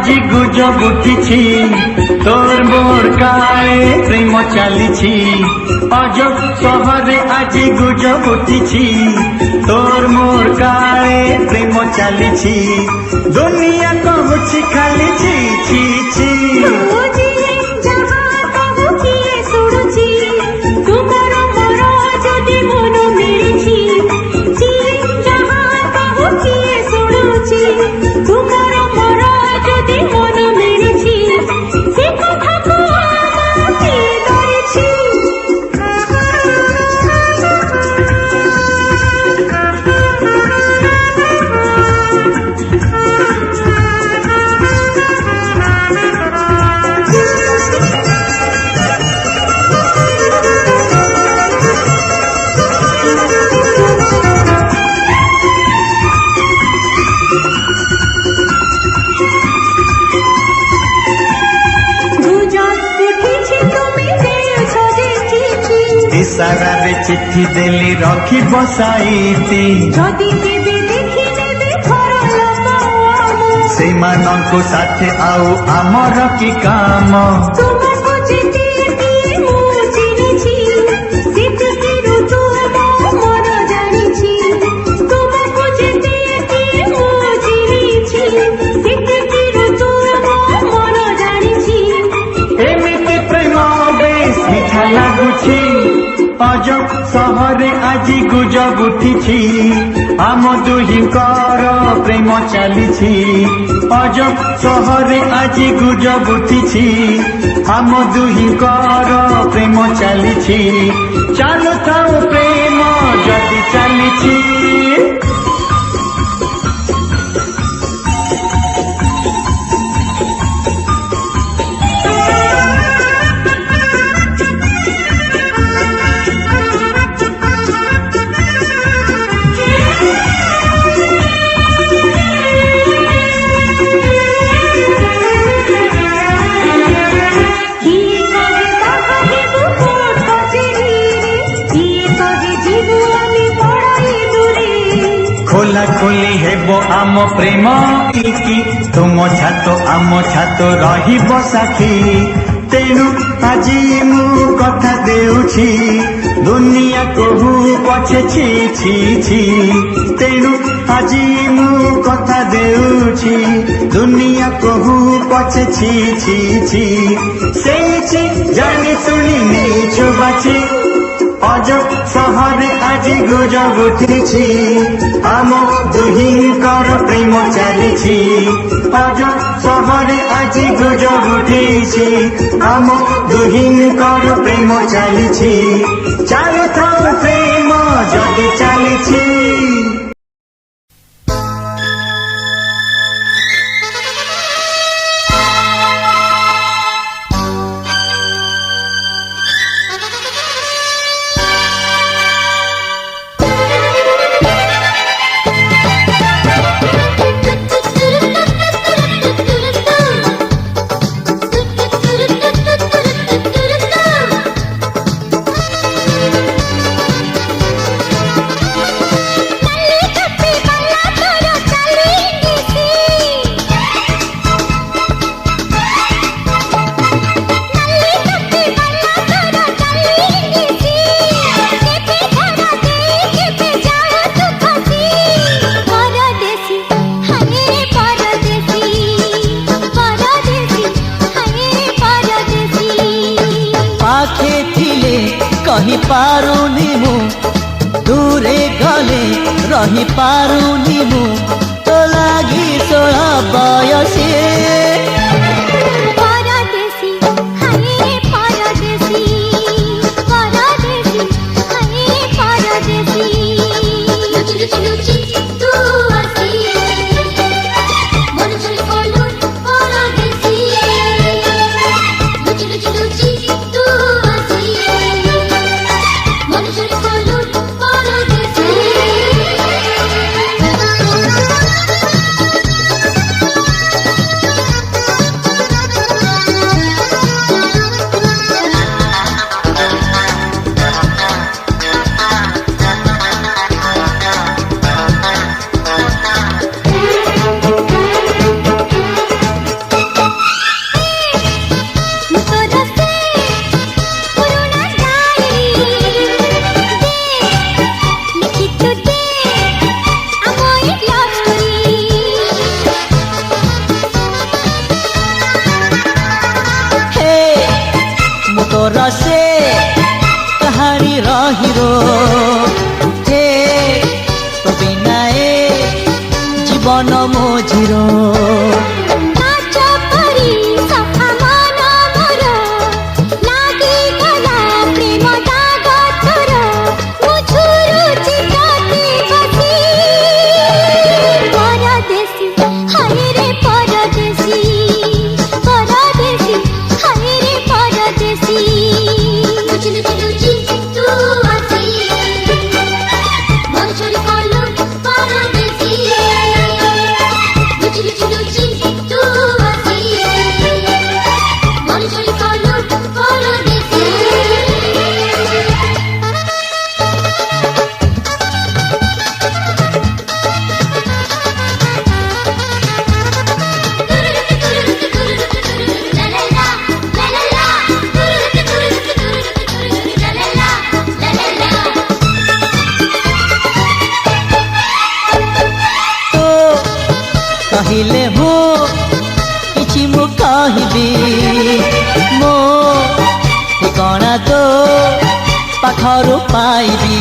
আজি গুজব উঠিছি তোর মোর কায়ে প্রেম চালিছি অজব শহরে আজি গুজব উঠিছি তোর মোর কায়ে প্রেম চালিছি দুনিয়া কহুছি খালি ছি ছি ছি ইশারারে চিঠি দেলি রখি বসাইতি যদি কেবে দেখি নেবে সেମାନଙ୍କୁ সাথে আউ আমার কি কাম তোমাকে চিঠি দিয়ে ମୁଁ চিনিছি সেটিকিରୁ ତୁମ ମନ ଜାଣିছি তোমাকে চিঠি দিয়ে ମୁଁ চিনিছি সেটিকিରୁ ତୁମ মন জানিছি এমিতি প্রেম বেশ মিঠা লাগুছি অজব শহরে আজি গুজব উঠিছি আম দুহিঙ্কর প্রেম চালিছি অজব শহরে আজি গুজব উঠিছি আম দুহিঙ্কর প্রেম চালিছি চালু থাও প্রেম যদি চালিছি খোলা খোলি হেব আম প্রেম কি তুম ছাত আম ছাত রহিব সাক্ষী তেণু আজি মু কথা দেউছি দুনিয়া কহু পছে ছি ছি ছি তেণু আজি মু কথা দেউছি দুনিয়া কহু পছে ছি ছি ছি সেইছি জানি শুনি নেইছো বাছি অজব শহরে আজি গুজব উঠিছি আম দুহিঙ্কর প্রেম চালিছি অজব শহরে আজি গুজব উঠিছি আম দুহিঙ্কর প্রেম চালিছি চালু থাও প্রেম যদি চালিছি कही पारुनी मु दूरे गले रही पारुनी मु तो लागी 16 बयसे परदेसी हाय परदेसी परदेसी हाय परदेसी लुचि लुचि लुचि तू आसी मन चली कोलू परदेसी लुचि लुचि लुचि तू आसी मन चली कोलू परदेसी হিরো হে তো বিনা এ জীবন মঝির কাচ পরি সখা মন মোর লাগিগলা প্রেম দাগ তোর মু ঝুরুচি ততে বসি পরদেশী হায় রে পরদেশী পরদেশী হায় রে পরদেশী লুচি লুচি লুচি তু আসি মন চুরি করলু পরদেশী লুচি লুচি লুচি তু আসি মন চুরি করলু পরদেশী তো କହିଲେ ମୁଁ କିଛି ମୁଁ କହିବି ମୋ ଠିକଣା ତୋ ପାଖରୁ ପାଇବି